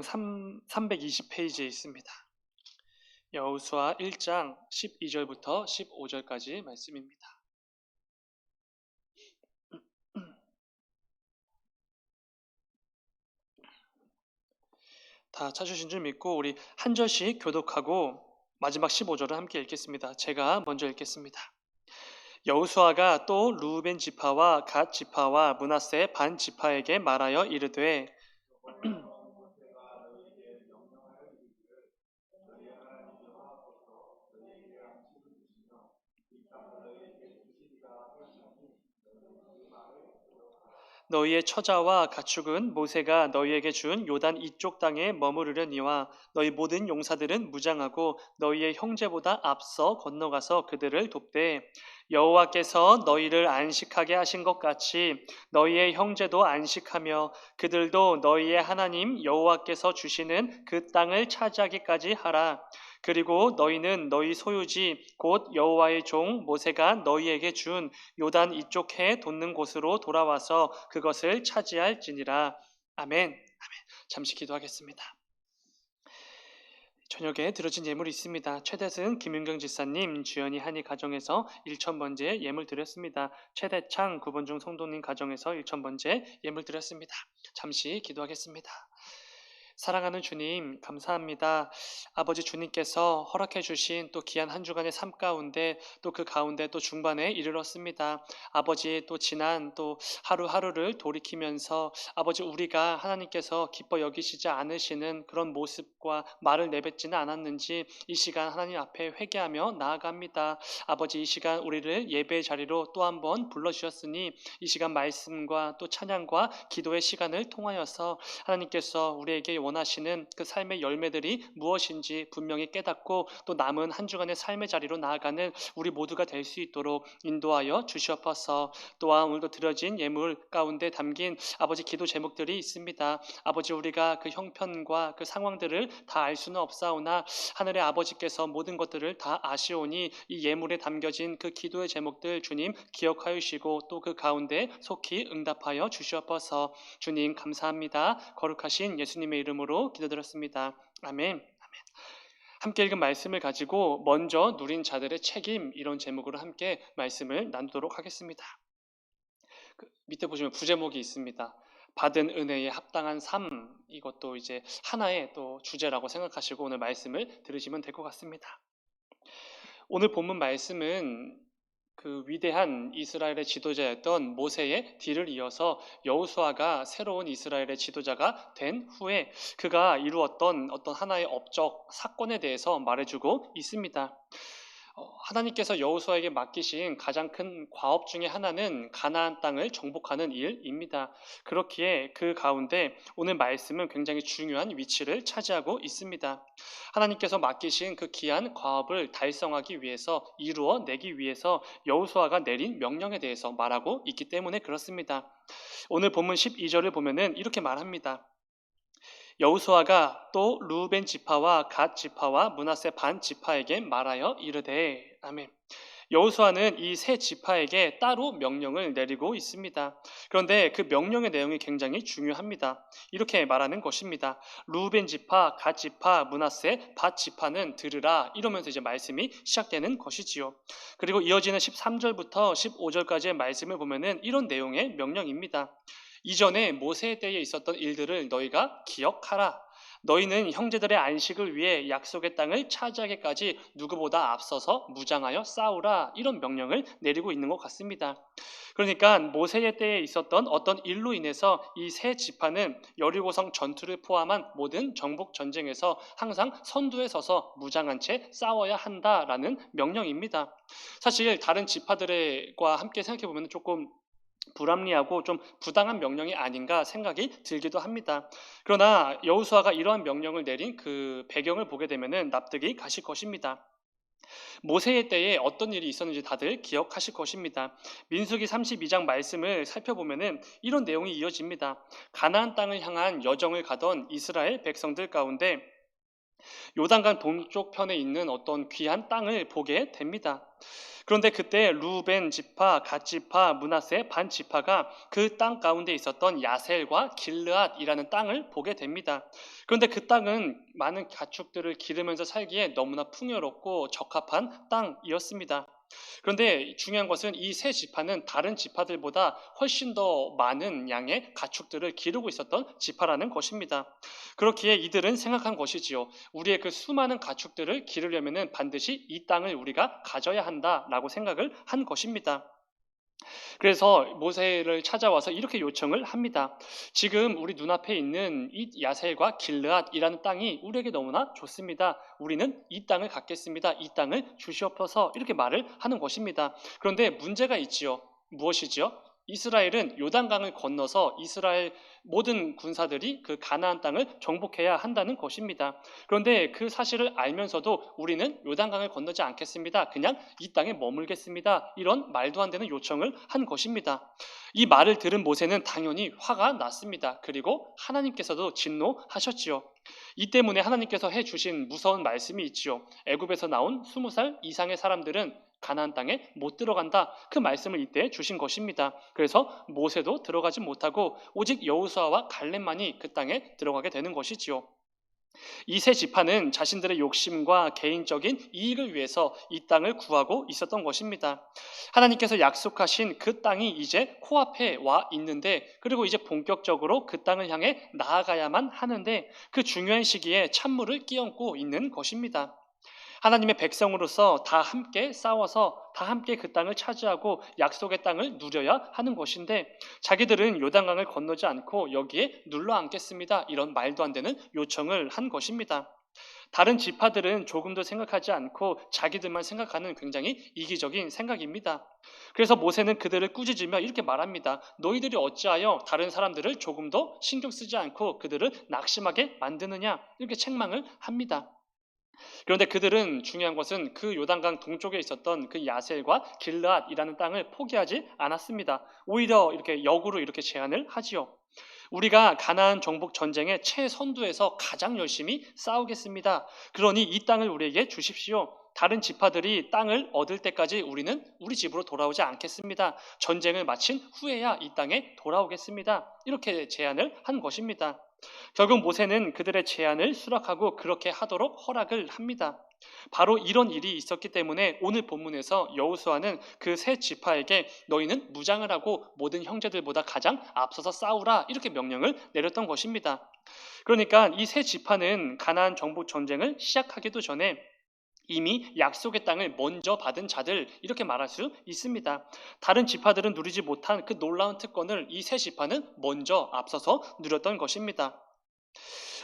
320페이지에 있습니다. 여호수아 1장 12절부터 15절까지 말씀입니다. 다 찾으신 줄 믿고 우리 한 절씩 교독하고 마지막 15절을 함께 읽겠습니다. 제가 먼저 읽겠습니다. 여호수아가 또 루벤 지파와 갓 지파와 므낫세 반 지파에게 말하여 이르되 너희의 처자와 가축은 모세가 너희에게 준 요단 이쪽 땅에 머무르려니와 너희 모든 용사들은 무장하고 너희의 형제보다 앞서 건너가서 그들을 돕되 여호와께서 너희를 안식하게 하신 것 같이 너희의 형제도 안식하며 그들도 너희의 하나님 여호와께서 주시는 그 땅을 차지하기까지 하라. 그리고 너희는 너희 소유지 곧 여호와의 종 모세가 너희에게 준 요단 이쪽 해에 돋는 곳으로 돌아와서 그것을 차지할지니라. 아멘. 아멘. 잠시 기도하겠습니다. 저녁에 들어진 예물이 있습니다. 최대승 김윤경 지사님, 주연이 한이 가정에서 1,000번째 예물 드렸습니다. 최대창 9번 중 성도님 가정에서 1,000번째 예물 드렸습니다. 잠시 기도하겠습니다. 사랑하는 주님, 감사합니다. 아버지 주님께서 허락해 주신 또 귀한 한 주간의 삶 가운데 또 그 가운데 또 중반에 이르렀습니다. 아버지 또 지난 또 하루하루를 돌이키면서 아버지 우리가 하나님께서 기뻐 여기시지 않으시는 그런 모습과 말을 내뱉지는 않았는지 이 시간 하나님 앞에 회개하며 나아갑니다. 아버지 이 시간 우리를 예배의 자리로 또 한 번 불러주셨으니 이 시간 말씀과 또 찬양과 기도의 시간을 통하여서 하나님께서 우리에게 원하시는 그 삶의 열매들이 무엇인지 분명히 깨닫고 또 남은 한 주간의 삶의 자리로 나아가는 우리 모두가 될 수 있도록 인도하여 주시옵소서. 또한 오늘도 드려진 예물 가운데 담긴 아버지 기도 제목들이 있습니다. 아버지 우리가 그 형편과 그 상황들을 다 알 수는 없사오나 하늘의 아버지께서 모든 것들을 다 아시오니 이 예물에 담겨진 그 기도의 제목들 주님 기억하여 주시고 또 그 가운데 속히 응답하여 주시옵소서. 주님 감사합니다. 거룩하신 예수님의 이름으로 기도드렸습니다. 아멘. 함께 읽은 말씀을 가지고 먼저 누린 자들의 책임 이런 제목으로 함께 말씀을 나누도록 하겠습니다. 밑에 보시면 부제목이 있습니다. 받은 은혜에 합당한 삶, 이것도 이제 하나의 또 주제라고 생각하시고 오늘 말씀을 들으시면 될 것 같습니다. 오늘 본문 말씀은 그 위대한 이스라엘의 지도자였던 모세의 뒤를 이어서 여호수아가 새로운 이스라엘의 지도자가 된 후에 그가 이루었던 어떤 하나의 업적 사건에 대해서 말해주고 있습니다. 하나님께서 여호수아에게 맡기신 가장 큰 과업 중에 하나는 가나안 땅을 정복하는 일입니다. 그렇기에 그 가운데 오늘 말씀은 굉장히 중요한 위치를 차지하고 있습니다. 하나님께서 맡기신 그 귀한 과업을 달성하기 위해서 이루어내기 위해서 여호수아가 내린 명령에 대해서 말하고 있기 때문에 그렇습니다. 오늘 본문 12절을 보면은 이렇게 말합니다. 여호수아가 또 루벤 지파와 갓 지파와 므낫세 반 지파에게 말하여 이르되 아멘. 여호수아는 이 세 지파에게 따로 명령을 내리고 있습니다. 그런데 그 명령의 내용이 굉장히 중요합니다. 이렇게 말하는 것입니다. 루벤 지파, 갓 지파, 므낫세 반 지파는 들으라 이러면서 이제 말씀이 시작되는 것이지요. 그리고 이어지는 13절부터 15절까지의 말씀을 보면은 이런 내용의 명령입니다. 이전에 모세 때에 있었던 일들을 너희가 기억하라. 너희는 형제들의 안식을 위해 약속의 땅을 차지하기까지 누구보다 앞서서 무장하여 싸우라. 이런 명령을 내리고 있는 것 같습니다. 그러니까 모세의 때에 있었던 어떤 일로 인해서 이 세 지파는 여리고성 전투를 포함한 모든 정복 전쟁에서 항상 선두에 서서 무장한 채 싸워야 한다라는 명령입니다. 사실 다른 지파들과 함께 생각해 보면 조금 불합리하고 좀 부당한 명령이 아닌가 생각이 들기도 합니다. 그러나 여호수아가 이러한 명령을 내린 그 배경을 보게 되면은 납득이 가실 것입니다. 모세의 때에 어떤 일이 있었는지 다들 기억하실 것입니다. 민수기 32장 말씀을 살펴보면은 이런 내용이 이어집니다. 가나안 땅을 향한 여정을 가던 이스라엘 백성들 가운데 요단강 동쪽 편에 있는 어떤 귀한 땅을 보게 됩니다. 그런데 그때 루벤 지파, 갓 지파, 므낫세 반 지파가 그 땅 가운데 있었던 야셀과 길르앗이라는 땅을 보게 됩니다. 그런데 그 땅은 많은 가축들을 기르면서 살기에 너무나 풍요롭고 적합한 땅이었습니다. 그런데 중요한 것은 이 세 지파는 다른 지파들보다 훨씬 더 많은 양의 가축들을 기르고 있었던 지파라는 것입니다. 그렇기에 이들은 생각한 것이지요. 우리의 그 수많은 가축들을 기르려면 반드시 이 땅을 우리가 가져야 한다라고 생각을 한 것입니다. 그래서 모세를 찾아와서 이렇게 요청을 합니다. 지금 우리 눈앞에 있는 이 야셀과 길르앗이라는 땅이 우리에게 너무나 좋습니다. 우리는 이 땅을 갖겠습니다. 이 땅을 주시옵소서, 이렇게 말을 하는 것입니다. 그런데 문제가 있지요. 무엇이지요? 이스라엘은 요단강을 건너서 이스라엘 모든 군사들이 그 가나안 땅을 정복해야 한다는 것입니다. 그런데 그 사실을 알면서도 우리는 요단강을 건너지 않겠습니다. 그냥 이 땅에 머물겠습니다. 이런 말도 안 되는 요청을 한 것입니다. 이 말을 들은 모세는 당연히 화가 났습니다. 그리고 하나님께서도 진노하셨지요. 이 때문에 하나님께서 해주신 무서운 말씀이 있지요. 애굽에서 나온 20살 이상의 사람들은 가나안 땅에 못 들어간다. 그 말씀을 이때 주신 것입니다. 그래서 모세도 들어가지 못하고 오직 여호수아와 갈렙만이 그 땅에 들어가게 되는 것이지요. 이 세 지파는 자신들의 욕심과 개인적인 이익을 위해서 이 땅을 구하고 있었던 것입니다. 하나님께서 약속하신 그 땅이 이제 코앞에 와 있는데, 그리고 이제 본격적으로 그 땅을 향해 나아가야만 하는데, 그 중요한 시기에 찬물을 끼얹고 있는 것입니다. 하나님의 백성으로서 다 함께 싸워서 다 함께 그 땅을 차지하고 약속의 땅을 누려야 하는 것인데, 자기들은 요단강을 건너지 않고 여기에 눌러 앉겠습니다, 이런 말도 안 되는 요청을 한 것입니다. 다른 지파들은 조금도 생각하지 않고 자기들만 생각하는 굉장히 이기적인 생각입니다. 그래서 모세는 그들을 꾸짖으며 이렇게 말합니다. 너희들이 어찌하여 다른 사람들을 조금도 신경 쓰지 않고 그들을 낙심하게 만드느냐, 이렇게 책망을 합니다. 그런데 그들은, 중요한 것은 그 요단강 동쪽에 있었던 그 야셀과 길르앗이라는 땅을 포기하지 않았습니다. 오히려 이렇게 역으로 이렇게 제안을 하지요. 우리가 가나안 정복 전쟁의 최선두에서 가장 열심히 싸우겠습니다. 그러니 이 땅을 우리에게 주십시오. 다른 지파들이 땅을 얻을 때까지 우리는 우리 집으로 돌아오지 않겠습니다. 전쟁을 마친 후에야 이 땅에 돌아오겠습니다. 이렇게 제안을 한 것입니다. 결국 모세는 그들의 제안을 수락하고 그렇게 하도록 허락을 합니다. 바로 이런 일이 있었기 때문에 오늘 본문에서 여호수아는 그 세 지파에게 너희는 무장을 하고 모든 형제들보다 가장 앞서서 싸우라, 이렇게 명령을 내렸던 것입니다. 그러니까 이 세 지파는 가나안 정복 전쟁을 시작하기도 전에 이미 약속의 땅을 먼저 받은 자들, 이렇게 말할 수 있습니다. 다른 지파들은 누리지 못한 그 놀라운 특권을 이 세 지파는 먼저 앞서서 누렸던 것입니다.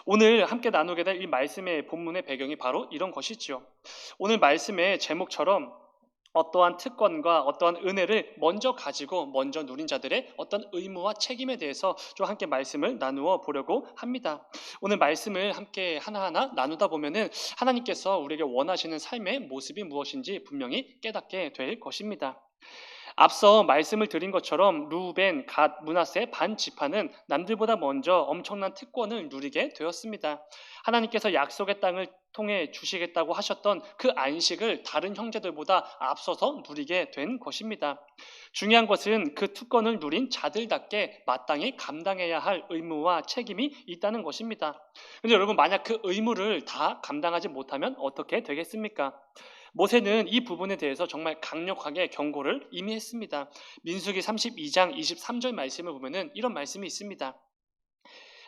오늘 함께 나누게 될 이 말씀의 본문의 배경이 바로 이런 것이지요. 오늘 말씀의 제목처럼 어떠한 특권과 어떠한 은혜를 먼저 가지고 먼저 누린 자들의 어떤 의무와 책임에 대해서 좀 함께 말씀을 나누어 보려고 합니다. 오늘 말씀을 함께 하나하나 나누다 보면은 하나님께서 우리에게 원하시는 삶의 모습이 무엇인지 분명히 깨닫게 될 것입니다. 앞서 말씀을 드린 것처럼 루벤, 갓, 므낫세 반 지파는 남들보다 먼저 엄청난 특권을 누리게 되었습니다. 하나님께서 약속의 땅을 통해 주시겠다고 하셨던 그 안식을 다른 형제들보다 앞서서 누리게 된 것입니다. 중요한 것은 그 특권을 누린 자들답게 마땅히 감당해야 할 의무와 책임이 있다는 것입니다. 그런데 여러분, 만약 그 의무를 다 감당하지 못하면 어떻게 되겠습니까? 모세는 이 부분에 대해서 정말 강력하게 경고를 이미 했습니다. 민수기 32장 23절 말씀을 보면은 이런 말씀이 있습니다.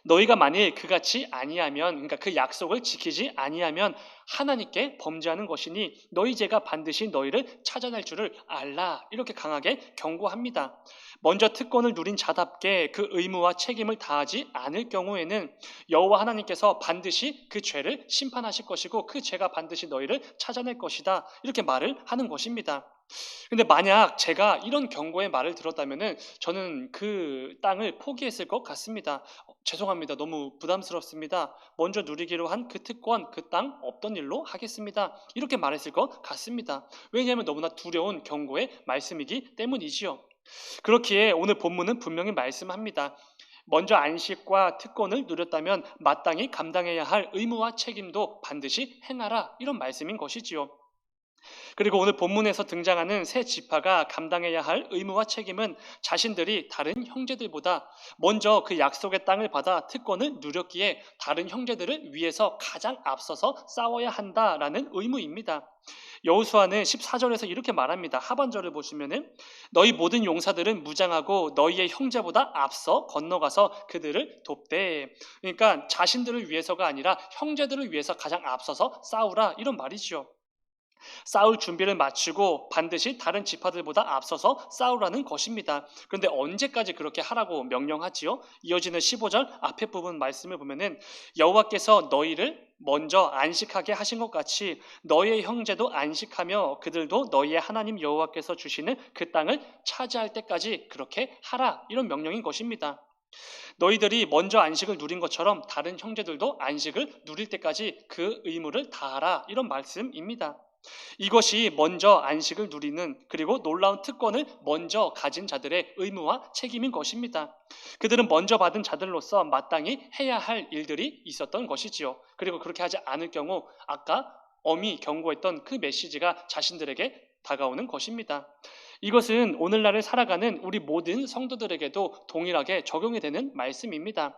너희가 만일 그같이 아니하면, 그러니까 그 약속을 지키지 아니하면 하나님께 범죄하는 것이니 너희 죄가 반드시 너희를 찾아낼 줄을 알라, 이렇게 강하게 경고합니다. 먼저 특권을 누린 자답게 그 의무와 책임을 다하지 않을 경우에는 여호와 하나님께서 반드시 그 죄를 심판하실 것이고 그 죄가 반드시 너희를 찾아낼 것이다, 이렇게 말을 하는 것입니다. 근데 만약 제가 이런 경고의 말을 들었다면은 저는 그 땅을 포기했을 것 같습니다. 죄송합니다. 너무 부담스럽습니다. 먼저 누리기로 한 그 특권, 그 땅 없던 일로 하겠습니다, 이렇게 말했을 것 같습니다. 왜냐하면 너무나 두려운 경고의 말씀이기 때문이지요. 그렇기에 오늘 본문은 분명히 말씀합니다. 먼저 안식과 특권을 누렸다면 마땅히 감당해야 할 의무와 책임도 반드시 행하라, 이런 말씀인 것이지요. 그리고 오늘 본문에서 등장하는 세 지파가 감당해야 할 의무와 책임은 자신들이 다른 형제들보다 먼저 그 약속의 땅을 받아 특권을 누렸기에 다른 형제들을 위해서 가장 앞서서 싸워야 한다라는 의무입니다. 여호수아는 14절에서 이렇게 말합니다. 하반절을 보시면은 너희 모든 용사들은 무장하고 너희의 형제보다 앞서 건너가서 그들을 돕되. 그러니까 자신들을 위해서가 아니라 형제들을 위해서 가장 앞서서 싸우라, 이런 말이죠. 싸울 준비를 마치고 반드시 다른 지파들보다 앞서서 싸우라는 것입니다. 그런데 언제까지 그렇게 하라고 명령하지요? 이어지는 15절 앞에 부분 말씀을 보면은 여호와께서 너희를 먼저 안식하게 하신 것 같이 너희의 형제도 안식하며 그들도 너희의 하나님 여호와께서 주시는 그 땅을 차지할 때까지 그렇게 하라, 이런 명령인 것입니다. 너희들이 먼저 안식을 누린 것처럼 다른 형제들도 안식을 누릴 때까지 그 의무를 다하라, 이런 말씀입니다. 이것이 먼저 안식을 누리는, 그리고 놀라운 특권을 먼저 가진 자들의 의무와 책임인 것입니다. 그들은 먼저 받은 자들로서 마땅히 해야 할 일들이 있었던 것이지요. 그리고 그렇게 하지 않을 경우 아까 엄히 경고했던 그 메시지가 자신들에게 다가오는 것입니다. 이것은 오늘날을 살아가는 우리 모든 성도들에게도 동일하게 적용이 되는 말씀입니다.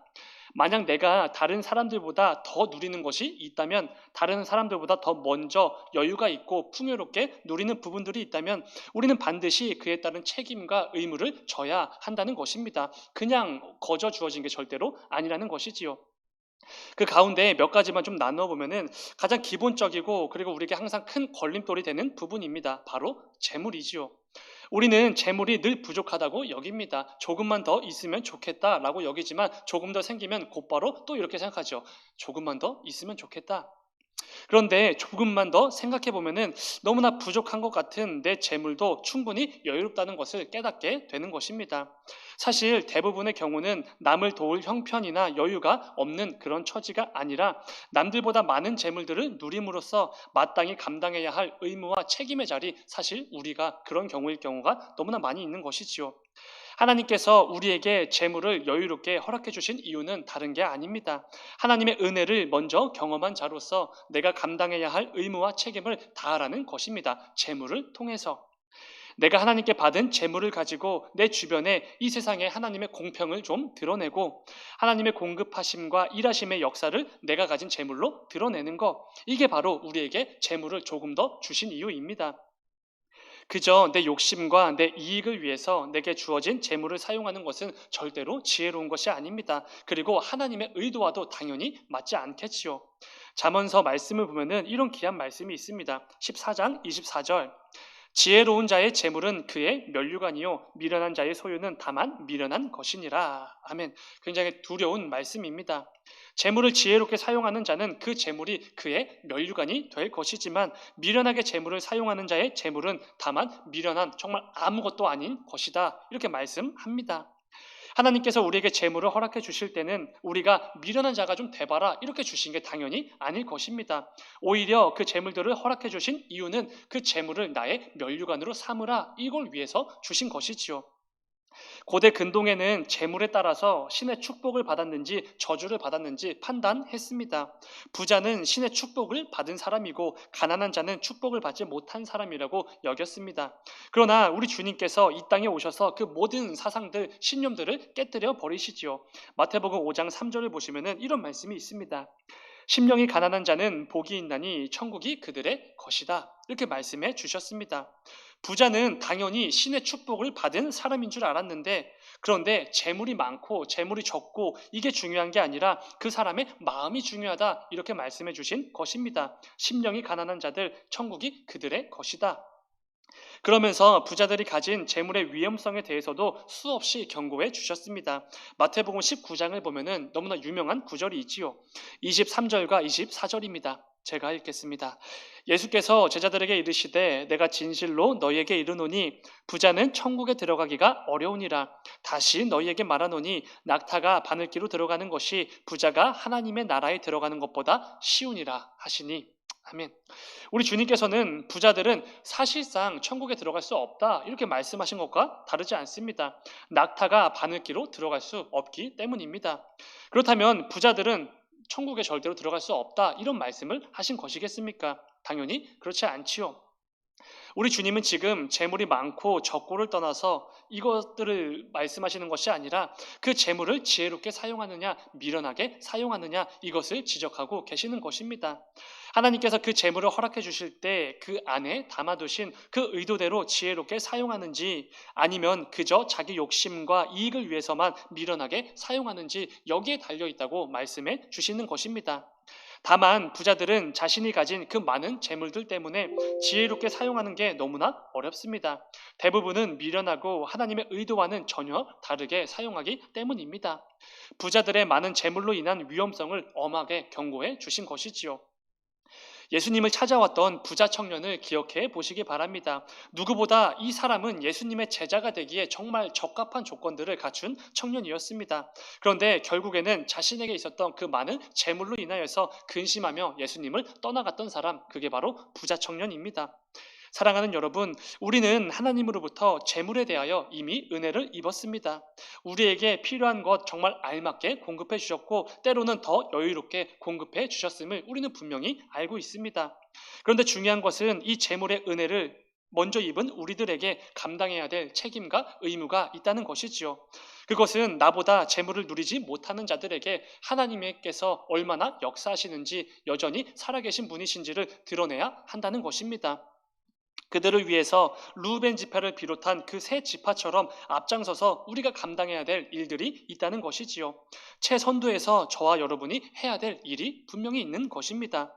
만약 내가 다른 사람들보다 더 누리는 것이 있다면, 다른 사람들보다 더 먼저 여유가 있고 풍요롭게 누리는 부분들이 있다면 우리는 반드시 그에 따른 책임과 의무를 져야 한다는 것입니다. 그냥 거저 주어진 게 절대로 아니라는 것이지요. 그 가운데 몇 가지만 좀 나누어 보면은 가장 기본적이고 그리고 우리에게 항상 큰 걸림돌이 되는 부분입니다. 바로 재물이지요. 우리는 재물이 늘 부족하다고 여깁니다. 조금만 더 있으면 좋겠다라고 여기지만 조금 더 생기면 곧바로 또 이렇게 생각하죠. 조금만 더 있으면 좋겠다. 그런데 조금만 더 생각해 보면은 너무나 부족한 것 같은 내 재물도 충분히 여유롭다는 것을 깨닫게 되는 것입니다. 사실 대부분의 경우는 남을 도울 형편이나 여유가 없는 그런 처지가 아니라 남들보다 많은 재물들을 누림으로써 마땅히 감당해야 할 의무와 책임의 자리, 사실 우리가 그런 경우일 경우가 너무나 많이 있는 것이지요. 하나님께서 우리에게 재물을 여유롭게 허락해 주신 이유는 다른 게 아닙니다. 하나님의 은혜를 먼저 경험한 자로서 내가 감당해야 할 의무와 책임을 다하라는 것입니다. 재물을 통해서. 내가 하나님께 받은 재물을 가지고 내 주변에 이 세상에 하나님의 공평을 좀 드러내고 하나님의 공급하심과 일하심의 역사를 내가 가진 재물로 드러내는 것, 이게 바로 우리에게 재물을 조금 더 주신 이유입니다. 그저 내 욕심과 내 이익을 위해서 내게 주어진 재물을 사용하는 것은 절대로 지혜로운 것이 아닙니다. 그리고 하나님의 의도와도 당연히 맞지 않겠지요. 잠언서 말씀을 보면은 이런 귀한 말씀이 있습니다. 14장 24절. 지혜로운 자의 재물은 그의 면류관이요 미련한 자의 소유는 다만 미련한 것이니라. 아멘. 굉장히 두려운 말씀입니다. 재물을 지혜롭게 사용하는 자는 그 재물이 그의 면류관이 될 것이지만 미련하게 재물을 사용하는 자의 재물은 다만 미련한, 정말 아무것도 아닌 것이다, 이렇게 말씀합니다. 하나님께서 우리에게 재물을 허락해 주실 때는 우리가 미련한 자가 좀 돼봐라 이렇게 주신 게 당연히 아닐 것입니다. 오히려 그 재물들을 허락해 주신 이유는 그 재물을 나의 면류관으로 삼으라, 이걸 위해서 주신 것이지요. 고대 근동에는 재물에 따라서 신의 축복을 받았는지 저주를 받았는지 판단했습니다. 부자는 신의 축복을 받은 사람이고 가난한 자는 축복을 받지 못한 사람이라고 여겼습니다. 그러나 우리 주님께서 이 땅에 오셔서 그 모든 사상들, 신념들을 깨뜨려 버리시지요. 마태복음 5장 3절을 보시면은 이런 말씀이 있습니다. 심령이 가난한 자는 복이 있나니 천국이 그들의 것이다, 이렇게 말씀해 주셨습니다. 부자는 당연히 신의 축복을 받은 사람인 줄 알았는데, 그런데 재물이 많고 재물이 적고 이게 중요한 게 아니라 그 사람의 마음이 중요하다, 이렇게 말씀해 주신 것입니다. 심령이 가난한 자들, 천국이 그들의 것이다. 그러면서 부자들이 가진 재물의 위험성에 대해서도 수없이 경고해 주셨습니다. 마태복음 19장을 보면은 너무나 유명한 구절이 있지요. 23절과 24절입니다. 제가 읽겠습니다. 예수께서 제자들에게 이르시되 내가 진실로 너희에게 이르노니 부자는 천국에 들어가기가 어려우니라. 다시 너희에게 말하노니 낙타가 바늘기로 들어가는 것이 부자가 하나님의 나라에 들어가는 것보다 쉬우니라 하시니. 아멘. 우리 주님께서는 부자들은 사실상 천국에 들어갈 수 없다 이렇게 말씀하신 것과 다르지 않습니다. 낙타가 바늘기로 들어갈 수 없기 때문입니다. 그렇다면 부자들은 천국에 절대로 들어갈 수 없다 이런 말씀을 하신 것이겠습니까? 당연히 그렇지 않지요. 우리 주님은 지금 재물이 많고 적고를 떠나서 이것들을 말씀하시는 것이 아니라 그 재물을 지혜롭게 사용하느냐 미련하게 사용하느냐 이것을 지적하고 계시는 것입니다. 하나님께서 그 재물을 허락해 주실 때 그 안에 담아두신 그 의도대로 지혜롭게 사용하는지 아니면 그저 자기 욕심과 이익을 위해서만 미련하게 사용하는지 여기에 달려 있다고 말씀해 주시는 것입니다. 다만 부자들은 자신이 가진 그 많은 재물들 때문에 지혜롭게 사용하는 게 너무나 어렵습니다. 대부분은 미련하고 하나님의 의도와는 전혀 다르게 사용하기 때문입니다. 부자들의 많은 재물로 인한 위험성을 엄하게 경고해 주신 것이지요. 예수님을 찾아왔던 부자 청년을 기억해 보시기 바랍니다. 누구보다 이 사람은 예수님의 제자가 되기에 정말 적합한 조건들을 갖춘 청년이었습니다. 그런데 결국에는 자신에게 있었던 그 많은 재물로 인하여서 근심하며 예수님을 떠나갔던 사람, 그게 바로 부자 청년입니다. 사랑하는 여러분, 우리는 하나님으로부터 재물에 대하여 이미 은혜를 입었습니다. 우리에게 필요한 것 정말 알맞게 공급해 주셨고 때로는 더 여유롭게 공급해 주셨음을 우리는 분명히 알고 있습니다. 그런데 중요한 것은 이 재물의 은혜를 먼저 입은 우리들에게 감당해야 될 책임과 의무가 있다는 것이지요. 그것은 나보다 재물을 누리지 못하는 자들에게 하나님께서 얼마나 역사하시는지 여전히 살아계신 분이신지를 드러내야 한다는 것입니다. 그들을 위해서 루벤 지파를 비롯한 그 세 지파처럼 앞장서서 우리가 감당해야 될 일들이 있다는 것이지요. 최선두에서 저와 여러분이 해야 될 일이 분명히 있는 것입니다.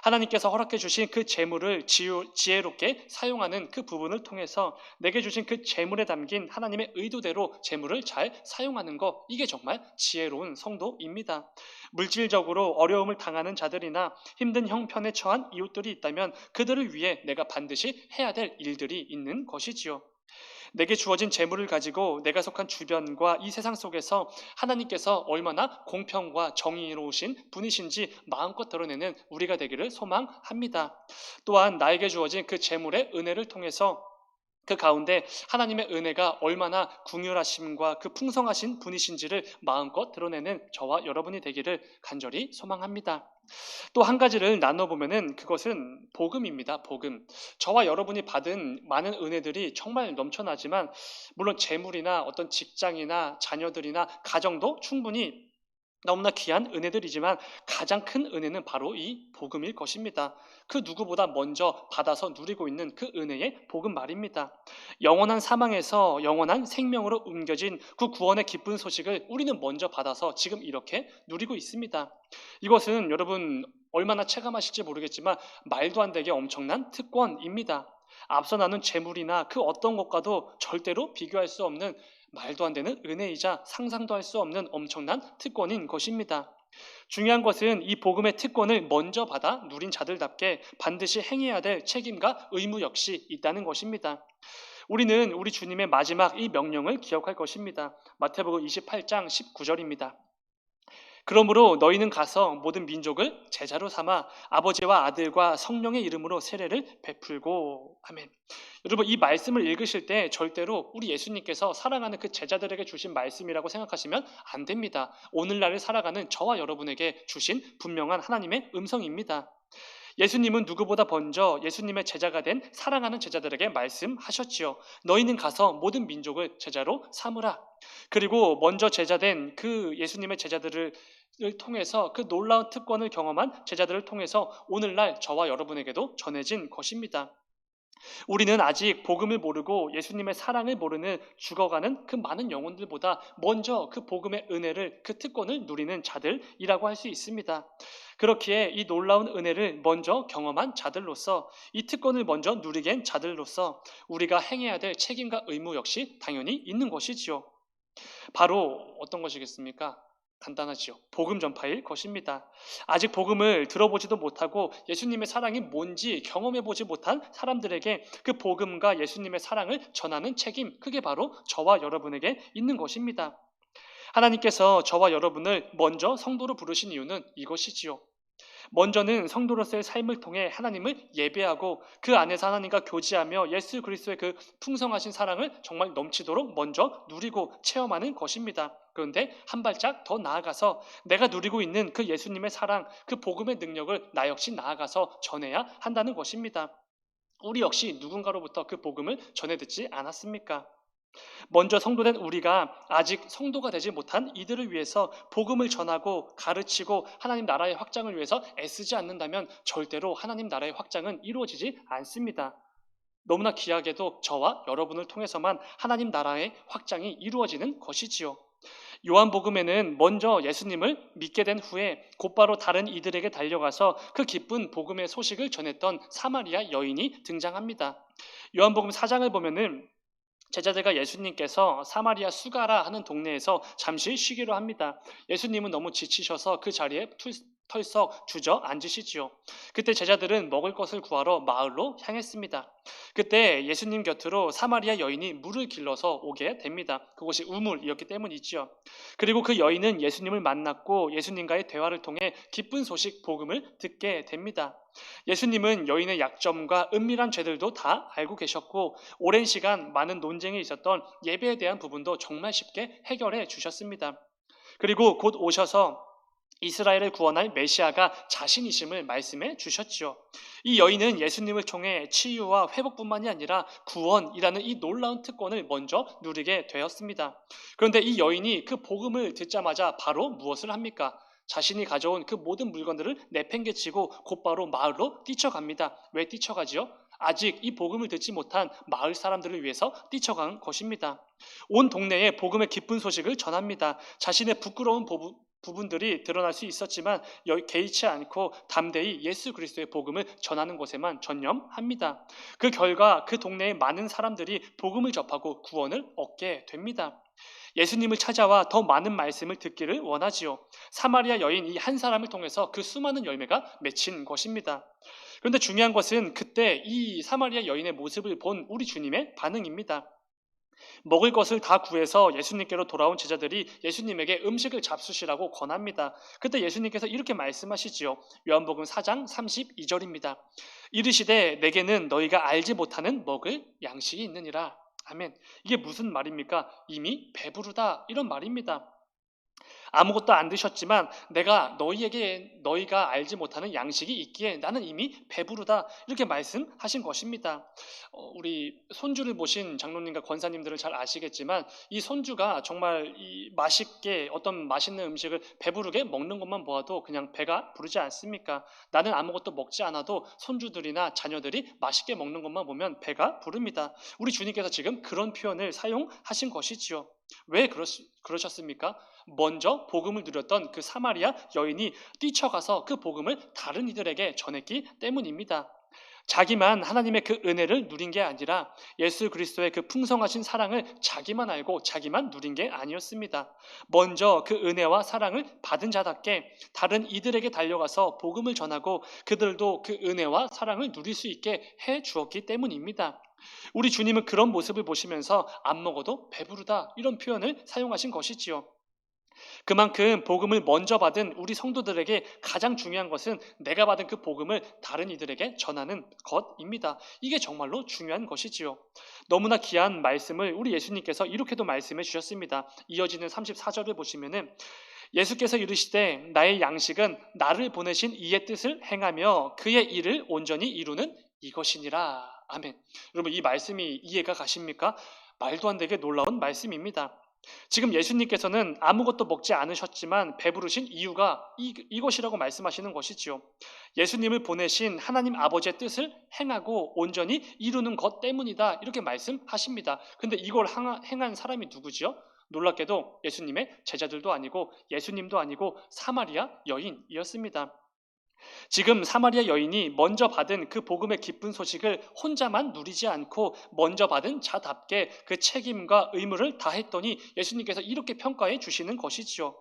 하나님께서 허락해 주신 그 재물을 지혜롭게 사용하는 그 부분을 통해서 내게 주신 그 재물에 담긴 하나님의 의도대로 재물을 잘 사용하는 것, 이게 정말 지혜로운 성도입니다. 물질적으로 어려움을 당하는 자들이나 힘든 형편에 처한 이웃들이 있다면 그들을 위해 내가 반드시 해야 될 일들이 있는 것이지요. 내게 주어진 재물을 가지고 내가 속한 주변과 이 세상 속에서 하나님께서 얼마나 공평과 정의로우신 분이신지 마음껏 드러내는 우리가 되기를 소망합니다. 또한 나에게 주어진 그 재물의 은혜를 통해서 그 가운데 하나님의 은혜가 얼마나 궁휼하심과 그 풍성하신 분이신지를 마음껏 드러내는 저와 여러분이 되기를 간절히 소망합니다. 또 한 가지를 나눠보면은 그것은 복음입니다. 복음. 저와 여러분이 받은 많은 은혜들이 정말 넘쳐나지만 물론 재물이나 어떤 직장이나 자녀들이나 가정도 충분히 너무나 귀한 은혜들이지만 가장 큰 은혜는 바로 이 복음일 것입니다. 그 누구보다 먼저 받아서 누리고 있는 그 은혜의 복음 말입니다. 영원한 사망에서 영원한 생명으로 옮겨진 그 구원의 기쁜 소식을 우리는 먼저 받아서 지금 이렇게 누리고 있습니다. 이것은 여러분 얼마나 체감하실지 모르겠지만 말도 안 되게 엄청난 특권입니다. 앞서 나눈 재물이나 그 어떤 것과도 절대로 비교할 수 없는 말도 안 되는 은혜이자 상상도 할 수 없는 엄청난 특권인 것입니다. 중요한 것은 이 복음의 특권을 먼저 받아 누린 자들답게 반드시 행해야 될 책임과 의무 역시 있다는 것입니다. 우리는 우리 주님의 마지막 이 명령을 기억할 것입니다. 마태복음 28장 19절입니다. 그러므로 너희는 가서 모든 민족을 제자로 삼아 아버지와 아들과 성령의 이름으로 세례를 베풀고. 아멘. 여러분 이 말씀을 읽으실 때 절대로 우리 예수님께서 사랑하는 그 제자들에게 주신 말씀이라고 생각하시면 안 됩니다. 오늘날을 살아가는 저와 여러분에게 주신 분명한 하나님의 음성입니다. 예수님은 누구보다 먼저 예수님의 제자가 된 사랑하는 제자들에게 말씀하셨지요. 너희는 가서 모든 민족을 제자로 삼으라. 그리고 먼저 제자된 그 예수님의 제자들을 통해서 그 놀라운 특권을 경험한 제자들을 통해서 오늘날 저와 여러분에게도 전해진 것입니다. 우리는 아직 복음을 모르고 예수님의 사랑을 모르는 죽어가는 그 많은 영혼들보다 먼저 그 복음의 은혜를, 그 특권을 누리는 자들이라고 할 수 있습니다. 그렇기에 이 놀라운 은혜를 먼저 경험한 자들로서, 이 특권을 먼저 누리게 한 자들로서 우리가 행해야 될 책임과 의무 역시 당연히 있는 것이지요. 바로 어떤 것이겠습니까? 간단하지요. 복음 전파일 것입니다. 아직 복음을 들어보지도 못하고 예수님의 사랑이 뭔지 경험해보지 못한 사람들에게 그 복음과 예수님의 사랑을 전하는 책임, 그게 바로 저와 여러분에게 있는 것입니다. 하나님께서 저와 여러분을 먼저 성도로 부르신 이유는 이것이지요. 먼저는 성도로서의 삶을 통해 하나님을 예배하고 그 안에서 하나님과 교제하며 예수 그리스도의 그 풍성하신 사랑을 정말 넘치도록 먼저 누리고 체험하는 것입니다. 그런데 한 발짝 더 나아가서 내가 누리고 있는 그 예수님의 사랑, 그 복음의 능력을 나 역시 나아가서 전해야 한다는 것입니다. 우리 역시 누군가로부터 그 복음을 전해 듣지 않았습니까? 먼저 성도된 우리가 아직 성도가 되지 못한 이들을 위해서 복음을 전하고 가르치고 하나님 나라의 확장을 위해서 애쓰지 않는다면 절대로 하나님 나라의 확장은 이루어지지 않습니다. 너무나 귀하게도 저와 여러분을 통해서만 하나님 나라의 확장이 이루어지는 것이지요. 요한복음에는 먼저 예수님을 믿게 된 후에 곧바로 다른 이들에게 달려가서 그 기쁜 복음의 소식을 전했던 사마리아 여인이 등장합니다. 요한복음 4장을 보면은 제자들과 예수님께서 사마리아 수가라 하는 동네에서 잠시 쉬기로 합니다. 예수님은 너무 지치셔서 그 자리에 털썩 주저앉으시지요. 그때 제자들은 먹을 것을 구하러 마을로 향했습니다. 그때 예수님 곁으로 사마리아 여인이 물을 길러서 오게 됩니다. 그곳이 우물이었기 때문이지요. 그리고 그 여인은 예수님을 만났고 예수님과의 대화를 통해 기쁜 소식 복음을 듣게 됩니다. 예수님은 여인의 약점과 은밀한 죄들도 다 알고 계셨고 오랜 시간 많은 논쟁이 있었던 예배에 대한 부분도 정말 쉽게 해결해 주셨습니다. 그리고 곧 오셔서 이스라엘을 구원할 메시아가 자신이심을 말씀해 주셨지요. 이 여인은 예수님을 통해 치유와 회복뿐만이 아니라 구원이라는 이 놀라운 특권을 먼저 누리게 되었습니다. 그런데 이 여인이 그 복음을 듣자마자 바로 무엇을 합니까? 자신이 가져온 그 모든 물건들을 내팽개치고 곧바로 마을로 뛰쳐갑니다. 왜 뛰쳐가지요? 아직 이 복음을 듣지 못한 마을 사람들을 위해서 뛰쳐간 것입니다. 온 동네에 복음의 기쁜 소식을 전합니다. 자신의 부끄러운 부분들이 드러날 수 있었지만 개의치 않고 담대히 예수 그리스도의 복음을 전하는 것에만 전념합니다. 그 결과 그 동네의 많은 사람들이 복음을 접하고 구원을 얻게 됩니다. 예수님을 찾아와 더 많은 말씀을 듣기를 원하지요. 사마리아 여인 이 한 사람을 통해서 그 수많은 열매가 맺힌 것입니다. 그런데 중요한 것은 그때 이 사마리아 여인의 모습을 본 우리 주님의 반응입니다. 먹을 것을 다 구해서 예수님께로 돌아온 제자들이 예수님에게 음식을 잡수시라고 권합니다. 그때 예수님께서 이렇게 말씀하시지요. 요한복음 4장 32절입니다. 이르시되 내게는 너희가 알지 못하는 먹을 양식이 있느니라. 아멘. 이게 무슨 말입니까? 이미 배부르다 이런 말입니다. 아무것도 안 드셨지만 내가 너희가 알지 못하는 양식이 있기에 나는 이미 배부르다 이렇게 말씀하신 것입니다. 우리 손주를 보신 장로님과 권사님들은 잘 아시겠지만 이 손주가 정말 맛있게 어떤 맛있는 음식을 배부르게 먹는 것만 보아도 그냥 배가 부르지 않습니까? 나는 아무것도 먹지 않아도 손주들이나 자녀들이 맛있게 먹는 것만 보면 배가 부릅니다. 우리 주님께서 지금 그런 표현을 사용하신 것이지요. 왜 그러셨습니까? 먼저 복음을 누렸던 그 사마리아 여인이 뛰쳐가서 그 복음을 다른 이들에게 전했기 때문입니다. 자기만 하나님의 그 은혜를 누린 게 아니라 예수 그리스도의 그 풍성하신 사랑을 자기만 알고 자기만 누린 게 아니었습니다. 먼저 그 은혜와 사랑을 받은 자답게 다른 이들에게 달려가서 복음을 전하고 그들도 그 은혜와 사랑을 누릴 수 있게 해 주었기 때문입니다. 우리 주님은 그런 모습을 보시면서 안 먹어도 배부르다 이런 표현을 사용하신 것이지요. 그만큼 복음을 먼저 받은 우리 성도들에게 가장 중요한 것은 내가 받은 그 복음을 다른 이들에게 전하는 것입니다. 이게 정말로 중요한 것이지요. 너무나 귀한 말씀을 우리 예수님께서 이렇게도 말씀해 주셨습니다. 이어지는 34절을 보시면은 예수께서 이르시되 나의 양식은 나를 보내신 이의 뜻을 행하며 그의 일을 온전히 이루는 이것이니라. 아멘. 여러분 이 말씀이 이해가 가십니까? 말도 안 되게 놀라운 말씀입니다. 지금 예수님께서는 아무것도 먹지 않으셨지만 배부르신 이유가 이것이라고 말씀하시는 것이지요. 예수님을 보내신 하나님 아버지의 뜻을 행하고 온전히 이루는 것 때문이다 이렇게 말씀하십니다. 근데 이걸 행한 사람이 누구지요? 놀랍게도 예수님의 제자들도 아니고 예수님도 아니고 사마리아 여인이었습니다. 지금 사마리아 여인이 먼저 받은 그 복음의 기쁜 소식을 혼자만 누리지 않고 먼저 받은 자답게 그 책임과 의무를 다했더니 예수님께서 이렇게 평가해 주시는 것이지요.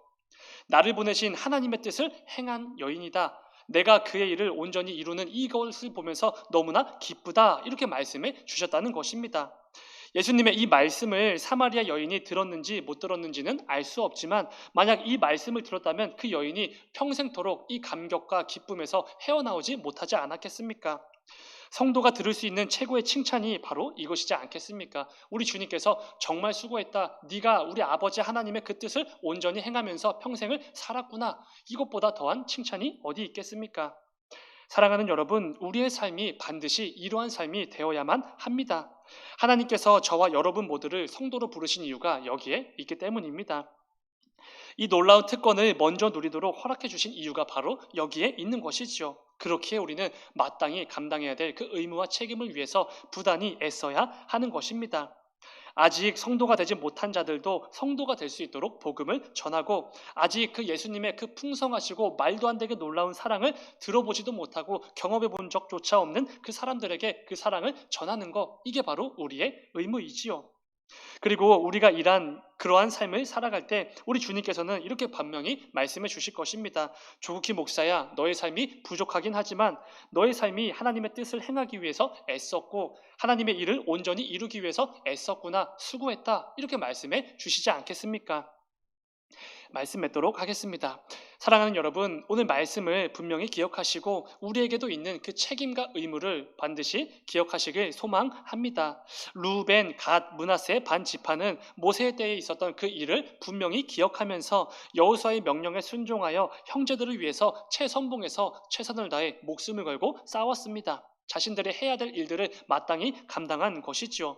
나를 보내신 하나님의 뜻을 행한 여인이다. 내가 그의 일을 온전히 이루는 이것을 보면서 너무나 기쁘다. 이렇게 말씀해 주셨다는 것입니다. 예수님의 이 말씀을 사마리아 여인이 들었는지 못 들었는지는 알 수 없지만 만약 이 말씀을 들었다면 그 여인이 평생토록 이 감격과 기쁨에서 헤어나오지 못하지 않았겠습니까? 성도가 들을 수 있는 최고의 칭찬이 바로 이것이지 않겠습니까? 우리 주님께서 정말 수고했다. 네가 우리 아버지 하나님의 그 뜻을 온전히 행하면서 평생을 살았구나. 이것보다 더한 칭찬이 어디 있겠습니까? 사랑하는 여러분, 우리의 삶이 반드시 이러한 삶이 되어야만 합니다. 하나님께서 저와 여러분 모두를 성도로 부르신 이유가 여기에 있기 때문입니다. 이 놀라운 특권을 먼저 누리도록 허락해 주신 이유가 바로 여기에 있는 것이지요. 그렇기에 우리는 마땅히 감당해야 될 그 의무와 책임을 위해서 부단히 애써야 하는 것입니다. 아직 성도가 되지 못한 자들도 성도가 될 수 있도록 복음을 전하고 아직 그 예수님의 그 풍성하시고 말도 안 되게 놀라운 사랑을 들어보지도 못하고 경험해 본 적조차 없는 그 사람들에게 그 사랑을 전하는 것, 이게 바로 우리의 의무이지요. 그리고 우리가 일한 그러한 삶을 살아갈 때 우리 주님께서는 이렇게 분명히 말씀해 주실 것입니다. 조국희 목사야, 너의 삶이 부족하긴 하지만 너의 삶이 하나님의 뜻을 행하기 위해서 애썼고 하나님의 일을 온전히 이루기 위해서 애썼구나, 수고했다, 이렇게 말씀해 주시지 않겠습니까? 말씀 맺도록 하겠습니다. 사랑하는 여러분, 오늘 말씀을 분명히 기억하시고 우리에게도 있는 그 책임과 의무를 반드시 기억하시길 소망합니다. 루벤, 갓, 므낫세 반 지파는 모세 때에 있었던 그 일을 분명히 기억하면서 여호수아의 명령에 순종하여 형제들을 위해서 최선봉에서 최선을 다해 목숨을 걸고 싸웠습니다. 자신들이 해야 될 일들을 마땅히 감당한 것이지요.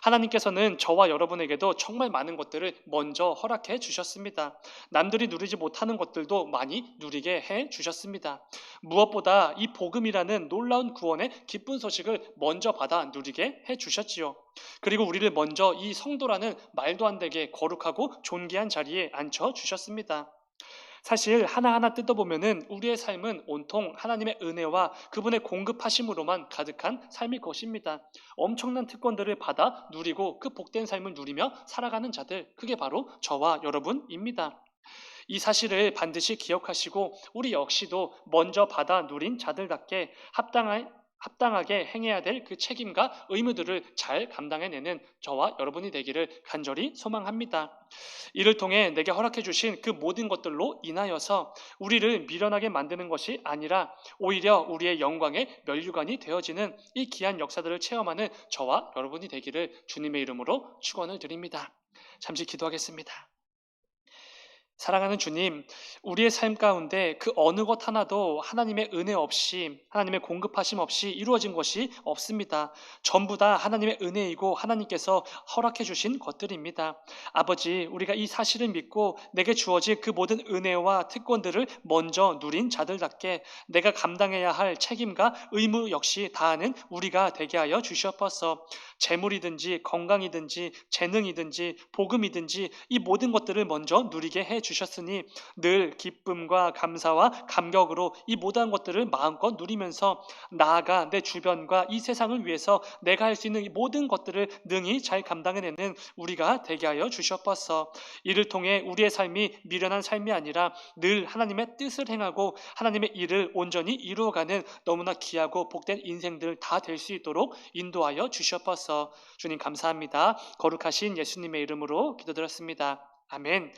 하나님께서는 저와 여러분에게도 정말 많은 것들을 먼저 허락해 주셨습니다. 남들이 누리지 못하는 것들도 많이 누리게 해 주셨습니다. 무엇보다 이 복음이라는 놀라운 구원의 기쁜 소식을 먼저 받아 누리게 해 주셨지요. 그리고 우리를 먼저 이 성도라는 말도 안 되게 거룩하고 존귀한 자리에 앉혀 주셨습니다. 사실 하나하나 뜯어보면은 우리의 삶은 온통 하나님의 은혜와 그분의 공급하심으로만 가득한 삶일 것입니다. 엄청난 특권들을 받아 누리고 그 복된 삶을 누리며 살아가는 자들, 그게 바로 저와 여러분입니다. 이 사실을 반드시 기억하시고 우리 역시도 먼저 받아 누린 자들답게 합당하게 행해야 될 그 책임과 의무들을 잘 감당해내는 저와 여러분이 되기를 간절히 소망합니다. 이를 통해 내게 허락해 주신 그 모든 것들로 인하여서 우리를 미련하게 만드는 것이 아니라 오히려 우리의 영광의 면류관이 되어지는 이 귀한 역사들을 체험하는 저와 여러분이 되기를 주님의 이름으로 축원을 드립니다. 잠시 기도하겠습니다. 사랑하는 주님, 우리의 삶 가운데 그 어느 것 하나도 하나님의 은혜 없이, 하나님의 공급하심 없이 이루어진 것이 없습니다. 전부 다 하나님의 은혜이고 하나님께서 허락해 주신 것들입니다. 아버지, 우리가 이 사실을 믿고 내게 주어질 그 모든 은혜와 특권들을 먼저 누린 자들답게 내가 감당해야 할 책임과 의무 역시 다하는 우리가 되게 하여 주시옵소서. 재물이든지 건강이든지 재능이든지 복음이든지 이 모든 것들을 먼저 누리게 해 주셨으니 늘 기쁨과 감사와 감격으로 이 모든 것들을 마음껏 누리면서 나아가 내 주변과 이 세상을 위해서 내가 할 수 있는 이 모든 것들을 능히 잘 감당해내는 우리가 되게 하여 주시옵소서. 이를 통해 우리의 삶이 미련한 삶이 아니라 늘 하나님의 뜻을 행하고 하나님의 일을 온전히 이루어가는 너무나 귀하고 복된 인생들 다 될 수 있도록 인도하여 주시옵소서. 주님 감사합니다. 거룩하신 예수님의 이름으로 기도드렸습니다. 아멘.